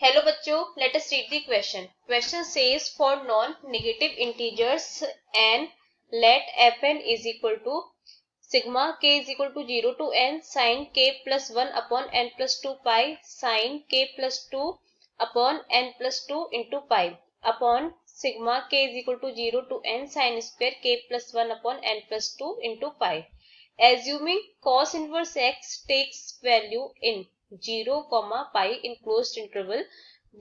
Hello बच्चों, let us read the question. Question says for non-negative integers n, let fn is equal to sigma k is equal to 0 to n sin k plus 1 upon n plus 2 pi sin k plus 2 upon n plus 2 into pi upon sigma k is equal to 0 to n sin square k plus 1 upon n plus 2 into pi. Assuming cos inverse x takes value in 0, pi in closed interval,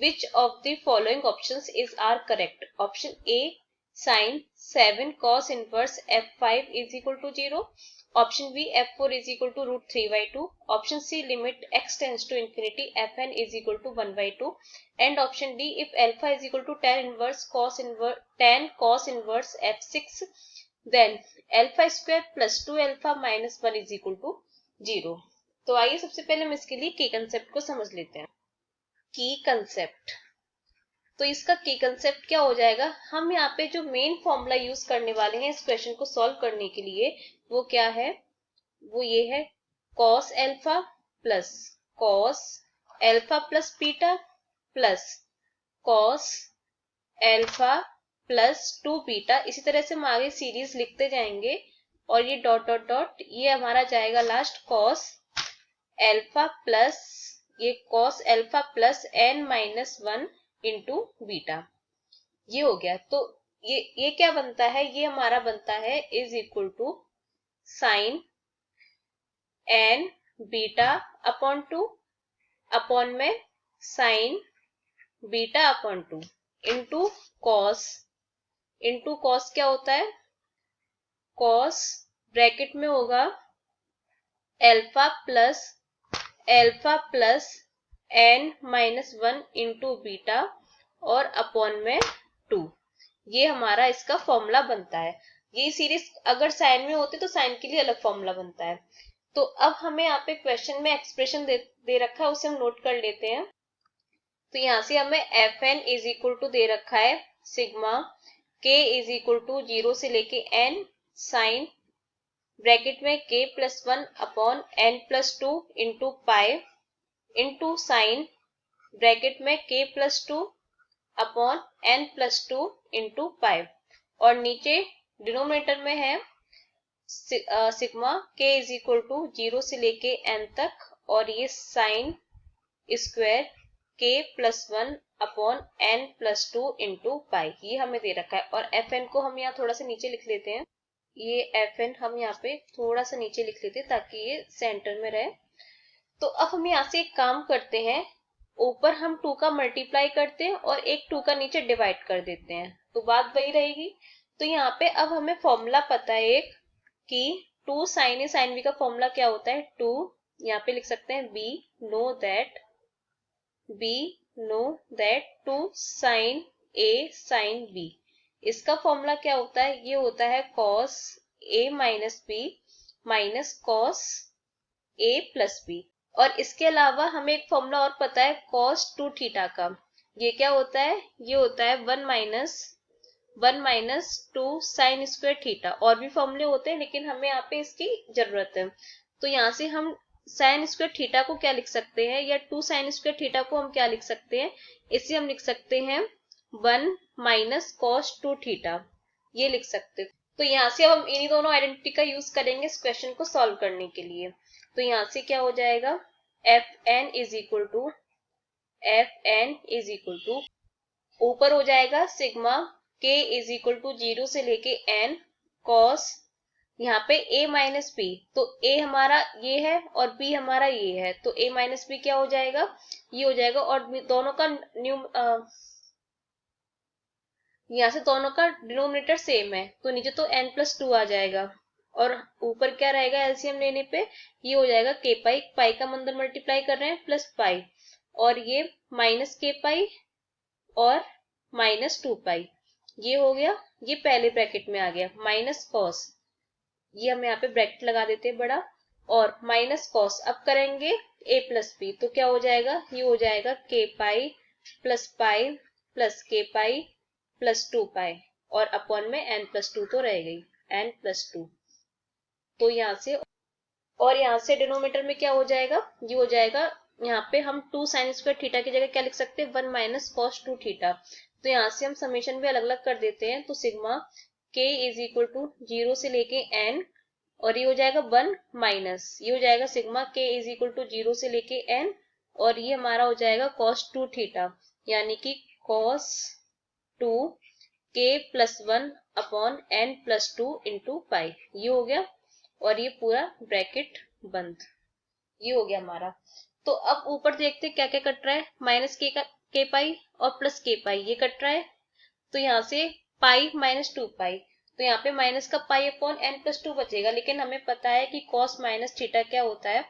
which of the following options are correct? Option A, sin 7 cos inverse f5 is equal to 0. Option B, f4 is equal to root 3 by 2. Option C, limit x tends to infinity, fn is equal to 1 by 2. And option D, if alpha is equal to tan cos inverse f6, then alpha square plus 2 alpha minus 1 is equal to 0. तो आइए सबसे पहले हम इसके लिए की concept को समझ लेते हैं. की कंसेप्ट, तो इसका की कंसेप्ट क्या हो जाएगा? हम यहाँ पे जो मेन फॉर्मूला यूज करने वाले हैं इस क्वेश्चन को सॉल्व करने के लिए, वो क्या है? वो ये है cos alpha plus beta plus cos alpha plus 2 beta. इसी तरह से हम आगे सीरीज लिखते जाएंगे और ये डॉट डॉट डॉट, ये हमारा जाएगा last cos alpha plus n minus 1 into beta. ये हो गया. तो ये क्या बनता है? ये हमारा बनता है is equal to sine n beta upon 2 upon में sine beta upon 2 into cos क्या होता है? कॉस ब्रैकेट में होगा alpha plus n minus 1 into beta और अपॉन में 2. ये हमारा इसका फॉर्मूला बनता है. ये सीरीज अगर साइन में होती तो साइन के लिए अलग फॉर्मूला बनता है. तो अब हमें यहाँ पे क्वेश्चन में एक्सप्रेशन दे रखा है, उसे हम नोट कर लेते हैं. तो यहाँ से हमें fn इज इक्वल टू दे रखा है sigma k is equal to 0 से लेके n साइन ब्रैकेट में k plus 1 upon n plus 2 into pi into sine bracket में k plus 2 upon n plus 2 into pi और नीचे डिनोमिनेटर में है sigma k is equal to 0 से लेके n तक और ये sine square k plus 1 upon n plus 2 into पाई. ये हमें दे रखा है. और fn को हम यहाँ थोड़ा सा नीचे लिख लेते हैं. ये fn हम यहाँ पे थोड़ा सा नीचे लिख लेते हैं ताकि ये सेंटर में रहे. तो अब हम यहाँ से एक काम करते हैं, ऊपर हम 2 का मल्टीप्लाई करते हैं और एक 2 का नीचे डिवाइड कर देते हैं, तो बात वही रहेगी. तो यहाँ पे अब हमें फॉर्मूला पता है एक कि 2 साइन ए साइन बी का फॉर्मूला क्या होता है? 2 यहाँ पे लिख सकते हैं we know that 2 sine A sine B. इसका फॉर्मूला क्या होता है? ये होता है cos a minus B minus cos a plus B. और इसके अलावा हमें एक फॉर्मूला और पता है cos 2 थीटा का. ये क्या होता है? ये होता है 1 माइनस 2 साइन स्क्वायर थीटा. और भी फॉर्मूले होते हैं लेकिन हमें यहाँ पे इसकी जरूरत है. तो यहाँ से हम साइन स्क्वायर थीटा को क्या लिख सकते हैं, या 2 साइन स्क्वायर थीटा को हम क्या लिख सकते हैं? इसे हम लिख सकते हैं 1 माइनस cos 2 थीटा. ये लिख सकते हैं. तो यहाँ से अब हम इन्हीं दोनों आइडेंटिटी का यूज करेंगे इस क्वेश्चन को सॉल्व करने के लिए. तो यहाँ से क्या हो जाएगा? fn इज इक्वल टू ऊपर हो जाएगा sigma k is equal to 0 से लेके n cos यहाँ पे a माइनस बी. तो a हमारा ये है और b हमारा ये है, तो a माइनस बी क्या हो जाएगा? ये हो जाएगा. और दोनों का यहाँ से दोनों का डिनोमिनेटर सेम है तो नीचे तो n प्लस 2 आ जाएगा और ऊपर क्या रहेगा एलसीएम लेने पे? ये हो जाएगा k पाई. पाई का अंदर मल्टीप्लाई कर रहे हैं प्लस पाई और ये माइनस k पाई और माइनस 2 पाई. ये हो गया. ये पहले ब्रैकेट में आ गया माइनस कॉस. ये हम यहाँ पे ब्रैकेट लगा देते हैं बड़ा और माइनस कॉस. अब करेंगे a प्लस बी तो क्या हो जाएगा? ये हो जाएगा k pi plus k pi plus 2 पाई और अपॉन में n प्लस 2 तो रह गई n प्लस 2. तो यहाँ से और यहाँ से डिनोमिनेटर में क्या हो जाएगा? ये हो जाएगा यहाँ पे हम 2 साइन स्क्वायर थीटा की जगह क्या लिख सकते हैं, 1 माइनस कॉस 2 थीटा। तो यहाँ से हम समेशन भी अलग अलग कर देते हैं, तो sigma k is equal to 0 से लेके n, और ये हो जाएगा 1 माइनस, ये हो जाएगा sigma k is equal to 0 से लेके n, और ये हमारा हो जाएगा कॉस 2 थीटा, यानी कि cos 2 k plus 1 upon n plus 2 into पाई। ये हो गया, और ये पूरा ब्रैकेट बंद। ये हो गया हमारा। तो अब ऊपर देखते क्या क्या कट रहा है, माइनस के पाई और प्लस के पाई, ये कट रहा है। तो यहाँ से पाई माइनस 2 पाई, तो यहाँ पे माइनस का पाई अपॉन एन प्लस 2 बचेगा, लेकिन हमें पता है कि कॉस माइनस थीटा क्या होता है,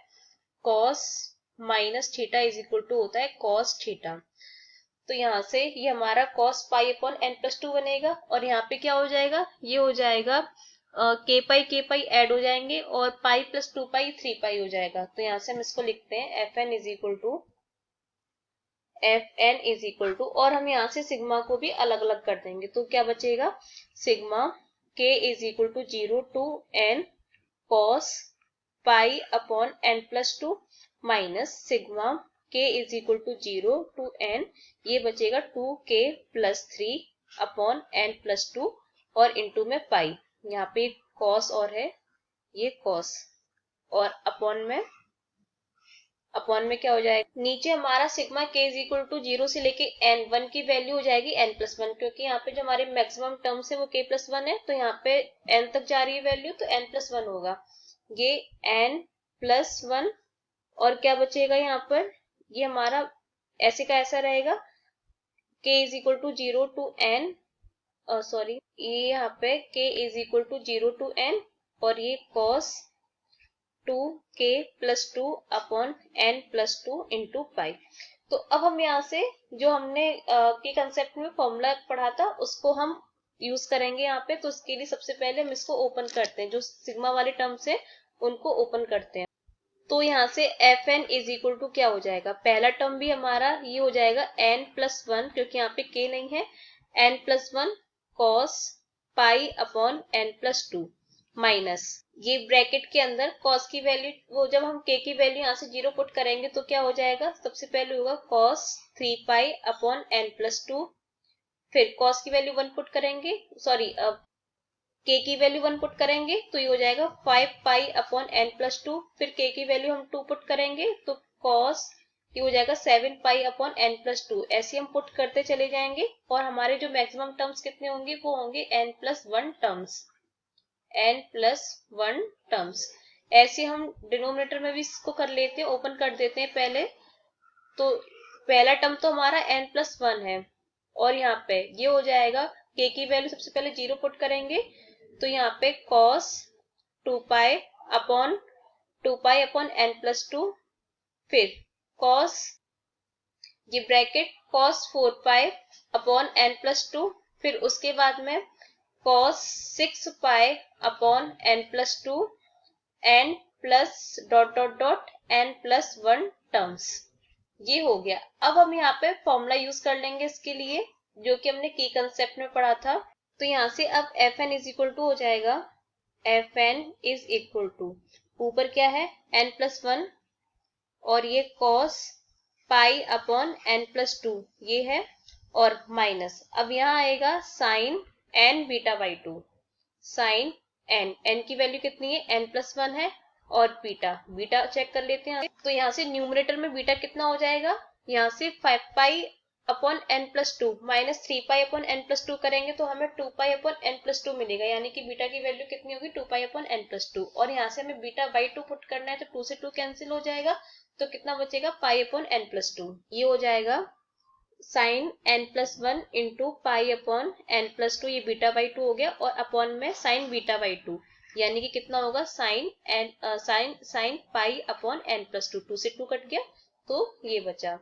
cos minus theta is equal to होता है कॉस थीटा। तो यहाँ से ये हमारा cos pi upon N plus 2 बनेगा, और यहाँ पे क्या हो जाएगा, ये हो जाएगा के पाई ऐड हो जाएंगे, और पाई प्लस 2 पाई 3 पाई हो जाएगा। तो यहाँ से हम इसको लिखते हैं F N is equal to, और हम यहाँ से सिग्मा को भी अलग अलग कर देंगे, तो क्या बचेगा, sigma k is equal to 0 to n cos pi upon N plus 2 minus sigma k is equal to 0 to n, ये बचेगा 2k plus 3 upon N plus 2, और इंटू में पाई, यहाँ पे कॉस और है, ये कॉस, और अपॉन में क्या हो जाएगा, नीचे हमारा sigma k is equal to 0 से लेके n, 1 की वैल्यू हो जाएगी n प्लस 1, क्योंकि यहाँ पे जो हमारे मैक्सिमम टर्म्स है वो k प्लस 1 है, तो यहाँ पे n तक जा रही है वैल्यू, तो n प्लस 1 होगा, ये n प्लस 1, और क्या बचेगा यहाँ पर, ये हमारा ऐसे का ऐसा रहेगा, k is equal to 0 to n, sorry ये यहाँ पे k is equal to 0 to n, और ये cos 2k plus 2 upon n plus 2 into pi. तो अब हम यहाँ से जो हमने के कंसेप्ट में फॉर्मूला पढ़ा था उसको हम यूज करेंगे यहाँ पे। तो उसके लिए सबसे पहले हम इसको ओपन करते हैं, जो सिग्मा वाले टर्म्स है उनको ओपन करते हैं। तो यहाँ से F N is equal to क्या हो जाएगा, पहला टर्म भी हमारा ये हो जाएगा n प्लस 1, क्योंकि यहाँ पे k नहीं है, n plus 1 cos pi upon n plus 2 minus, ये ब्रैकेट के अंदर कॉस की वैल्यू, वो जब हम k की वैल्यू यहाँ से 0 पुट करेंगे तो क्या हो जाएगा, सबसे पहले होगा कॉस 3 पाई अपॉन n प्लस 2, फिर कॉस की वैल्यू 1 पुट करेंगे, सॉरी k की वैल्यू 1 पुट करेंगे तो ये हो जाएगा 5 पाई अपॉन n प्लस 2, फिर k की वैल्यू हम 2 पुट करेंगे तो cos ये हो जाएगा 7 पाई अपॉन n प्लस 2, ऐसे हम पुट करते चले जाएंगे, और हमारे जो मैक्सिमम टर्म्स कितने होंगे, वो होंगे n plus 1 terms, n plus 1 terms. ऐसे हम डिनोमिनेटर में भी इसको कर लेते हैं, ओपन कर देते हैं पहले। तो पहला टर्म तो हमारा n प्लस 1 है, और यहाँ पे ये हो जाएगा k की वैल्यू सबसे पहले 0 पुट करेंगे, तो यहाँ पे cos 2 पाई अपॉन n प्लस 2, फिर cos ये ब्रैकेट cos 4 पाई अपॉन n प्लस 2, फिर उसके बाद में cos 6 पाई upon n plus 2, n plus dot dot dot n plus 1 terms. ये हो गया। अब हम यहाँ पे फॉर्मूला यूज कर लेंगे इसके लिए, जो कि हमने की कंसेप्ट में पढ़ा था। तो यहाँ से अब F N is equal to हो जाएगा, F N is equal to, ऊपर क्या है n प्लस 1, और ये cos pi upon n plus 2 ये है, और माइनस, अब यहाँ आएगा sine n beta by 2, sine n की वैल्यू कितनी है, n प्लस 1 है, और बीटा चेक कर लेते हैं। तो यहाँ से न्यूमरेटर में बीटा कितना हो जाएगा, यहाँ से 5 पाई अपॉन n प्लस 2 माइनस 3 पाई अपॉन n प्लस 2 करेंगे तो हमें 2 पाई अपॉन n प्लस 2 मिलेगा, यानी कि बीटा की वैल्यू कितनी होगी, 2 पाई अपॉन n प्लस 2, और यहाँ से हमें बीटा बाई 2 पुट करना है, तो 2 से 2 कैंसिल हो जाएगा, तो कितना बचेगा, पाई अपॉन n प्लस 2, ये हो जाएगा sine n plus 1 into pi upon n plus 2, ये बीटा बाई 2 हो गया, और अपॉन में साइन बीटा बाई 2, यानी कि कितना होगा, sign pi upon n plus 2, 2 से 2 कट गया तो ये बचा।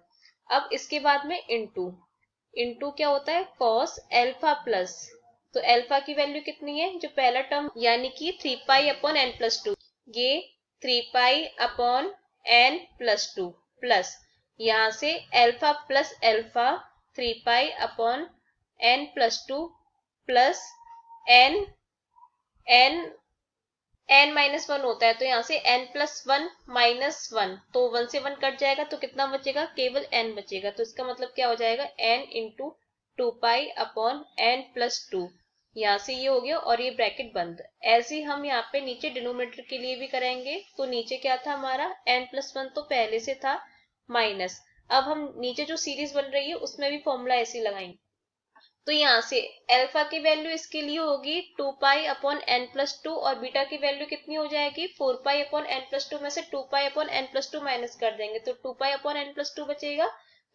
अब इसके बाद में इंटू क्या होता है, कॉस एल्फा प्लस, तो एल्फा की वैल्यू कितनी है, जो पहला टर्म यानी कि 3 पाई अपॉन n प्लस 2, ये 3 पाई अपॉन n प्लस 2 प्लस यहाँ से एल्फा प्लस एल्फा 3 पाई upon n plus 2 plus n n minus one होता है, तो यहाँ से n plus one minus one, तो 1 से 1 कट जाएगा, तो कितना बचेगा, केवल n बचेगा। तो इसका मतलब क्या हो जाएगा, n into two pi upon n plus two. यहाँ से ये हो गया और ये ब्रैकेट बंद। ऐसे ही हम यहाँ पे नीचे डिनोमिनेटर के लिए भी करेंगे। तो नीचे क्या था हमारा, n प्लस वन तो पहले से था माइनस। अब हम नीचे जो सीरीज बन रही है उसमें भी फॉर्मूला ऐसे लगाएंगे। तो यहाँ से अल्फा की वैल्यू इसके लिए होगी two pi upon N plus two, और बीटा की वैल्यू कितनी हो जाएगी, four pi upon N plus two में से two pi upon N plus two minus कर देंगे, तो two pi upon N plus two बचेगा।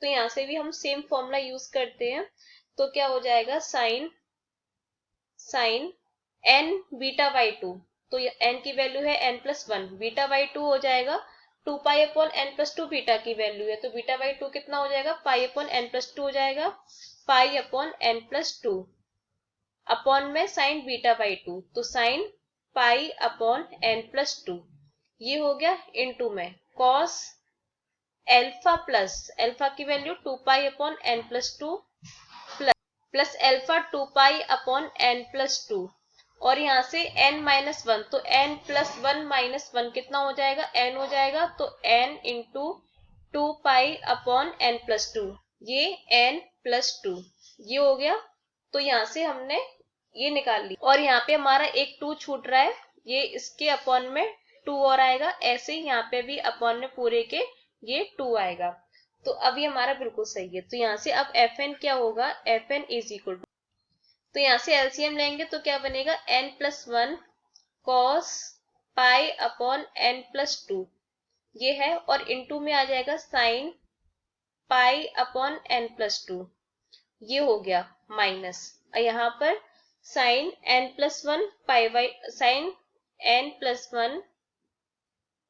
तो यहाँ से भी हम सेम फॉर्मूला यूज करते हैं। तो क्या हो जाएगा, sine sine N beta by two, तो एन की वैल्यू है N plus one, beta by two हो जाएगा two pi upon N plus two, beta की वैल्यू है, तो बीटा बाई टू कितना हो जाएगा, pi upon N plus two हो जाएगा, pi upon N plus two upon में साइन बीटा बाई टू, तो sine pi upon N plus two, ये हो गया इनटू में कॉस एल्फा प्लस एल्फा की value two pi upon N plus two plus alpha two pi upon N plus two, और यहाँ से n माइनस वन, तो n plus one minus one कितना हो जाएगा, n हो जाएगा, तो n into two pi upon N plus two, ये n प्लस टू, ये हो गया। तो यहाँ से हमने ये निकाल ली, और यहाँ पे हमारा एक टू छूट रहा है, ये इसके अपॉन में टू और आएगा, ऐसे ही यहाँ पे भी अपॉन में पूरे के ये टू आएगा। तो अब ये हमारा बिल्कुल सही है। तो यहाँ से अब एफ एन क्या होगा, F N is equal to, तो यहाँ से एलसीएम लेंगे तो क्या बनेगा, n plus one cos pi upon N plus two, ये है, और इनटू में आ जाएगा sine pi upon N plus two, ये हो गया माइनस, यहाँ पर sine n plus one pi by sine n plus one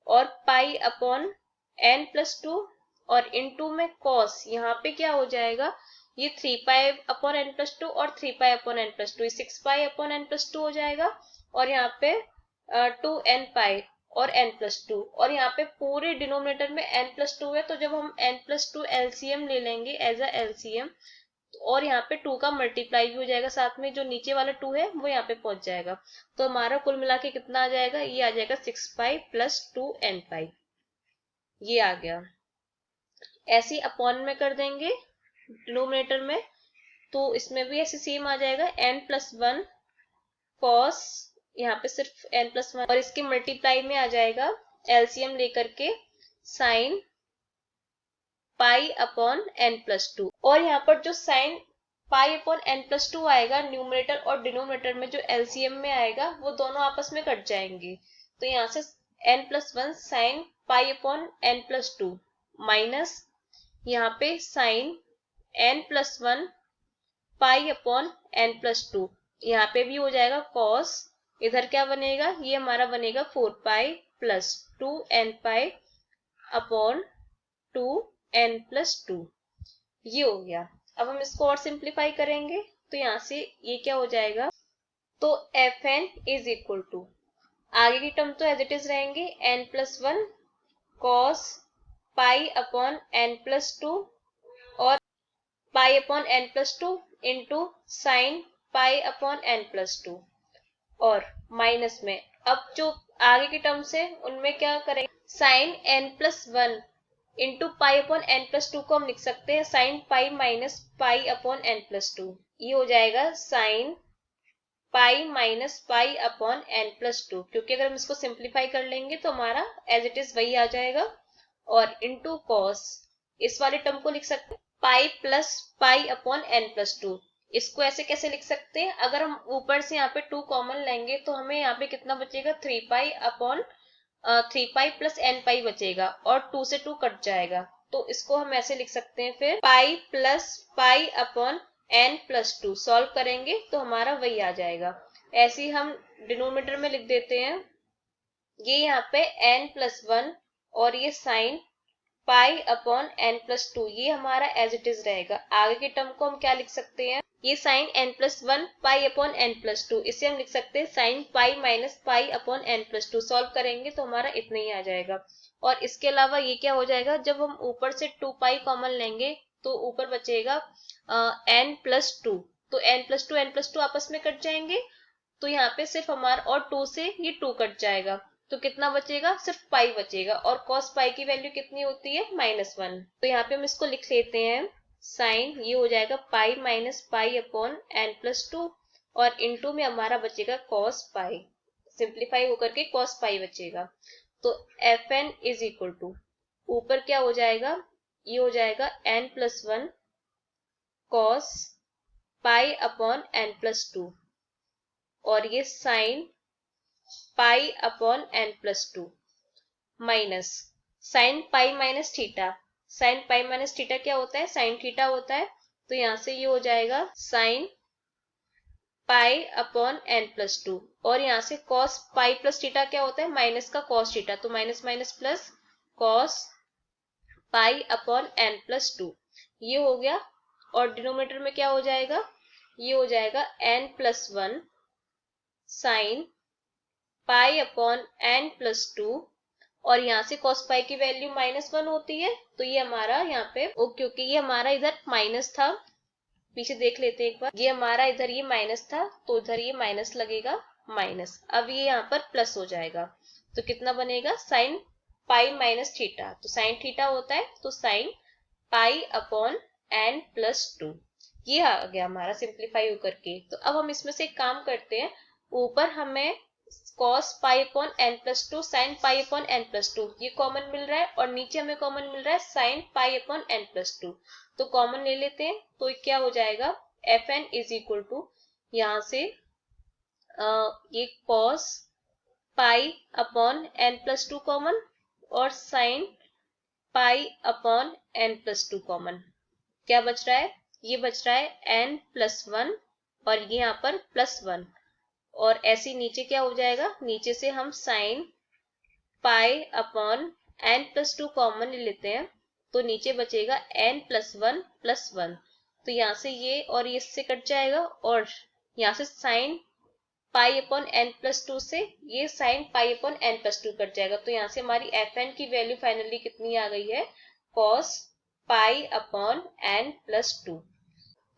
और pi upon N plus two, और इनटू में कॉस, यहाँ पे क्या हो जाएगा, ये three pi upon N plus two और three pi upon N plus two, six pi upon N plus two हो जाएगा, और यहाँ पे टू एन पाई और एन प्लस टू, और यहाँ पे पूरे डिनोमिनेटर में एन प्लस टू है, तो जब हम एन प्लस टू एलसीएम ले लेंगे एज अ एलसीएम, और यहाँ पे टू का मल्टीप्लाई भी हो जाएगा साथ में, जो नीचे वाला टू है वो यहाँ पे पहुंच जाएगा। तो हमारा कुल मिला के कितना आ जाएगा, ये आ जाएगा six pi plus two n pi, ये आ गया। ऐसे ही अपॉन में कर देंगे डिनोमिनेटर में, तो इसमें भी ऐसे सेम आ जाएगा, एन प्लस वन कॉस, यहाँ पे सिर्फ एन प्लस वन, और इसके मल्टीप्लाई में आ जाएगा एलसीएम लेकर के sine pi upon N plus two, और यहाँ पर जो sine pi upon N plus two आएगा न्यूमरेटर और डिनोमिनेटर में, जो एलसीएम में आएगा वो दोनों आपस में कट जाएंगे। तो यहाँ से n plus one sine pi upon N plus two minus यहाँ पे sine n plus one pi upon N plus two, यहाँ पे भी हो जाएगा कॉस, इधर क्या बनेगा, ये हमारा बनेगा four pi plus two n pi upon two n plus two, ये हो गया। अब हम इसको और सिंप्लीफाई करेंगे, तो यहाँ से ये क्या हो जाएगा, तो F N is equal to, आगे की टर्म तो एज इट इज रहेंगे, n plus one cos pi upon N plus two और pi upon N plus two into sine pi upon N plus two, और माइनस में अब जो आगे की टर्म्स है उनमें क्या करेंगे, sine n plus one into pi upon N plus two को हम लिख सकते हैं sine pi minus pi upon N plus two, ये हो जाएगा sine pi minus pi upon N plus two, क्योंकि अगर हम इसको सिंप्लीफाई कर लेंगे तो हमारा एज इट इज वही आ जाएगा, और इंटू कॉस, इस वाले टर्म को लिख सकते हैं pi plus pi upon N plus two. इसको ऐसे कैसे लिख सकते हैं, अगर हम ऊपर से यहाँ पे टू कॉमन लेंगे तो हमें यहाँ पे कितना बचेगा, three pi upon three pi plus n pi बचेगा, और टू से टू कट जाएगा, तो इसको हम ऐसे लिख सकते हैं फिर pi plus pi upon N plus two, solve करेंगे तो हमारा वही आ जाएगा। ऐसे ही हम डिनोमिनेटर में लिख देते हैं, ये यहाँ पे एन प्लस वन और ये sine pi upon N plus two, ये हमारा एज इट इज रहेगा। आगे के टर्म को हम क्या लिख सकते हैं, ये sine n plus one pi upon N plus two, इसे हम लिख सकते हैं sine pi minus pi upon N plus two, solve करेंगे तो हमारा इतना ही आ जाएगा। और इसके अलावा ये क्या हो जाएगा, जब हम ऊपर से टू पाई कॉमन लेंगे तो ऊपर बचेगा एन प्लस टू, तो एन प्लस टू आपस में कट जाएंगे, तो यहाँ पे सिर्फ हमारा, और 2 से ये 2 कट जाएगा, तो कितना बचेगा, सिर्फ पाई बचेगा, और कॉस पाई की वैल्यू कितनी होती है, -1। तो यहाँ पे हम इसको लिख लेते हैं, साइन ये हो जाएगा पाई माइनस पाई अपॉन n+2, और इनटू में हमारा बचेगा कॉस पाई, सिंप्लीफाई होकर के कॉस पाई बचेगा। तो Fn इज इक्वल टू, ऊपर क्या हो जाएगा, ये हो जाएगा n+1 cos pi upon n+2, और ये sine pi upon n+2 minus sign pi minus theta, sign pi minus theta क्या होता है, साइन थीटा होता है। तो यहां से ये हो जाएगा साइन पाई अपॉन n+2, और यहाँ से कॉस पाई प्लस थीटा क्या होता है, माइनस का कॉस थीटा, तो minus minus plus cos pi upon n+2, ये हो गया। और डिनोमिनेटर में क्या हो जाएगा, ये हो जाएगा n+1 sign pi upon n+2, और यहाँ से cos पाई की वैल्यू -1 होती है, तो ये हमारा यहाँ पे क्योंकि ये हमारा इधर माइनस था, पीछे देख लेते हैं एक बार, ये हमारा इधर ये माइनस था, तो उधर ये माइनस लगेगा, माइनस, अब ये यहाँ पर प्लस हो जाएगा, तो कितना बनेगा, साइन पाई माइनस थीटा, तो साइन थीटा होता है, तो साइन पाई अपॉन n+2, ये आ गया हमारा सिंप्लीफाई होकर के। तो अब हम इसमें से एक काम करते हैं, ऊपर हमें cos pi upon n+2 sign pi upon n+2 ये कॉमन मिल रहा है, और नीचे हमें कॉमन मिल रहा है साइन पाई अपॉन n+2, तो कॉमन ले लेते हैं, तो क्या हो जाएगा, Fn इज इक्वल टू, यहाँ से ये cos pi upon n+2 common, और sine pi upon n+2 common, क्या बच रहा है, ये बच रहा है n+1, और ये यहाँ पर +1, और ऐसे नीचे क्या हो जाएगा, नीचे से हम sign pi upon n+2 common ले लेते हैं, तो नीचे बचेगा n+1 तो यहाँ से ये और ये इससे कट जाएगा, और यहाँ से साइन पाई अपॉन n+2 से ये sine pi upon n+2 cut जाएगा, तो यहाँ से हमारी Fn की वैल्यू फाइनली कितनी आ गई है, cos पाई अपॉन n+2,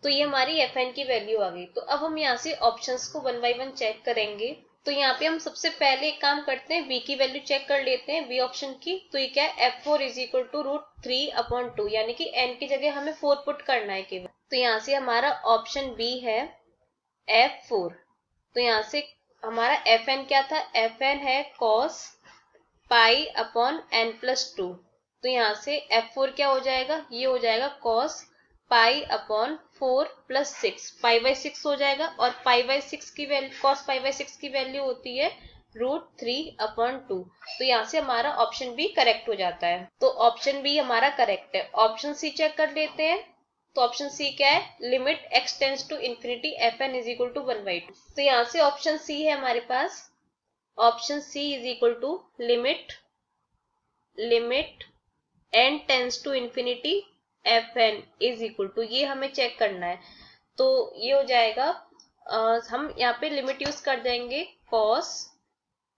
तो ये हमारी Fn की वैल्यू आ गई। तो अब हम यहाँ से ऑप्शंस को 1 बाय 1 चेक करेंगे। तो यहाँ पे हम सबसे पहले एक काम करते हैं, b की वैल्यू चेक कर लेते हैं, b ऑप्शन की। तो ये क्या है, F4 इज इक्वल टू √3/2, यानी कि n की जगह हमें 4 पुट करना है केवल। तो यहाँ से हमारा ऑप्शन b है F4। तो यहाँ से हमारा Fn क्या था, Fn है cos पाई अपॉन n+2, तो यहाँ से F4 क्या हो जाएगा, ये हो जाएगा cos पाई अपॉन 4 + 6, π/6 हो जाएगा, और π/6 की वैल्यू, cos π/6 की वैल्यू होती है √3/2, तो यहाँ से हमारा ऑप्शन बी करेक्ट हो जाता है। तो ऑप्शन बी हमारा करेक्ट है। ऑप्शन सी चेक कर लेते हैं। तो ऑप्शन सी क्या है, limit x tends to infinity Fn is equal to 1/2। तो यहाँ से ऑप्शन सी है हमारे पास, option C is equal to limit n tends to infinity Fn is equal to, ये हमें चेक करना है, तो ये हो जाएगा, हम यहाँ पे लिमिट यूज कर देंगे cos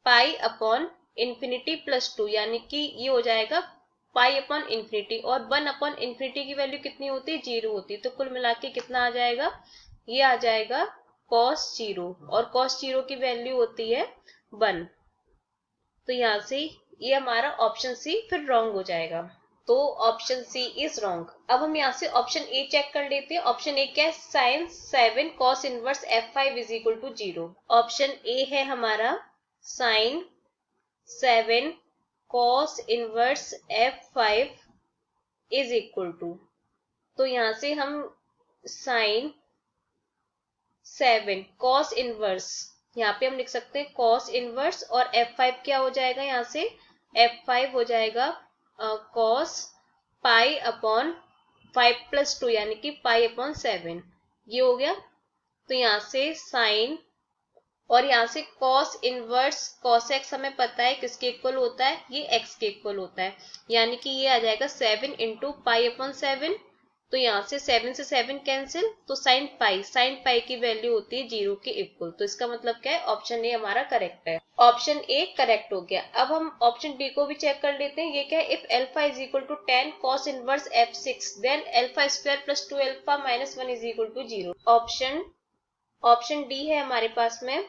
पाई अपॉन इंफिनिटी +2, यानी कि ये हो जाएगा पाई अपॉन इंफिनिटी, और 1/इंफिनिटी की वैल्यू कितनी होती है, 0 होती है, तो कुल मिला के कितना आ जाएगा, ये आ जाएगा cos 0, और cos 0 की वैल्यू होती है 1, तो यहाँ से ये हमारा ऑप्शन सी फिर रॉन्ग हो जाएगा। तो ऑप्शन सी इज रॉन्ग। अब हम यहाँ से ऑप्शन ए चेक कर लेते हैं। ऑप्शन ए क्या है, sin 7 cos inverse F5 is equal to 0। Option A है हमारा sin 7 cos inverse F5 is equal to, तो यहाँ से हम sin 7 cos इनवर्स, यहाँ पे हम लिख सकते हैं cos इनवर्स, और F5 क्या हो जाएगा, यहाँ से F5 हो जाएगा cos पाई अपॉन 5 + 2, यानी कि पाई अपॉन 7, ये हो गया। तो यहाँ से साइन, और यहाँ से cos इनवर्स cos x हमें पता है किसके इक्वल होता है, ये x के इक्वल होता है, यानी कि ये आ जाएगा 7 × पाई अपॉन 7, तो यहाँ से 7 से 7 कैंसिल, तो साइन पाई की वैल्यू होती है 0 के इक्वल, तो इसका मतलब क्या है, ऑप्शन ए हमारा करेक्ट है। ऑप्शन ए करेक्ट हो गया। अब हम ऑप्शन डी को भी चेक कर लेते हैं। ये क्या है, if alpha is equal to 10 cos inverse F6 then alpha square + 2α - 1 is equal to 0। Option D है हमारे पास में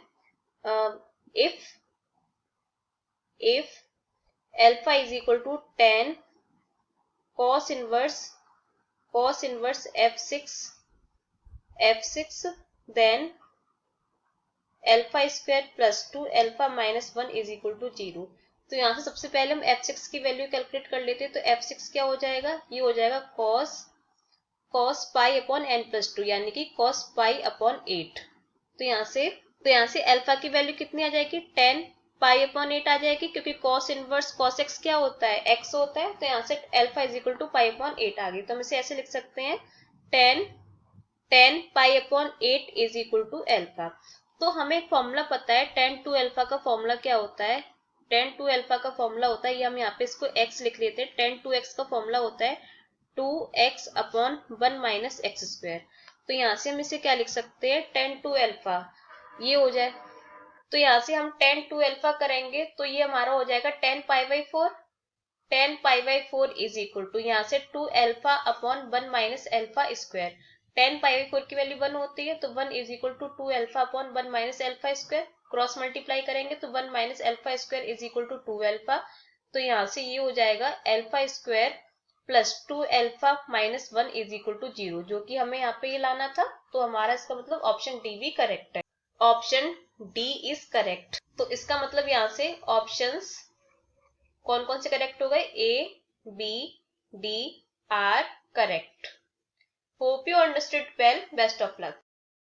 if alpha is equal to 10 cos inverse f6 then alpha square plus 2 alpha minus 1 is equal to 0। तो यहाँ से सबसे पहले हम f6 की वैल्यू कैलकुलेट कर लेते हैं। तो f6 क्या हो जाएगा, ये हो जाएगा cos pi upon n plus 2 यानी कि cos पाई अपॉन 8। तो यहाँ से अल्फा की वैल्यू कितनी आ जाएगी, 10 पाई अपॉन 8 आ जाएगी, क्योंकि cos इनवर्स cos x क्या होता है, x होता है। तो यहाँ से alpha is equal to pi upon 8 आ गई। तो हम इसे ऐसे लिख सकते हैं 10 pi upon 8 is equal to alpha. तो हमें एक फॉर्मूला पता है 10 टू अल्फा का फॉर्मूला क्या होता है, 10 टू अल्फा का फॉर्मूला होता है, ये हम यहाँ पे इसको x लिख लेते हैं। 10 टू x का फॉर्मूला होता है 2x upon 1 minus x square. तो यहाँ से हम इसे क्या लिख सकते हैं, 10 टू अल्फा ये हो जाए। तो यहाँ से हम 10 टू अल्फा करेंगे तो ये हमारा हो जाएगा 10 pi by 4। 10 pi by 4 is equal to यहाँ से 2 alpha upon 1 minus alpha square. 10 pi by 4 की वैल्यू 1 होती है, तो 1 is equal to 2 alpha upon 1 minus alpha square. Cross multiply करेंगे तो 1 minus alpha square is equal to 2 alpha. तो यहाँ से ये हो जाएगा alpha square plus 2 alpha minus 1 is equal to 0, जो कि हमें यहाँ पे ये लाना था। तो हमारा इसका मतलब ऑप्शन डी भी करेक्ट है। Option D is correct. तो इसका मतलब यहाँ से ऑप्शंस कौन कौन से करेक्ट हो गए, A B D are correct. Hope you understood well, best of luck.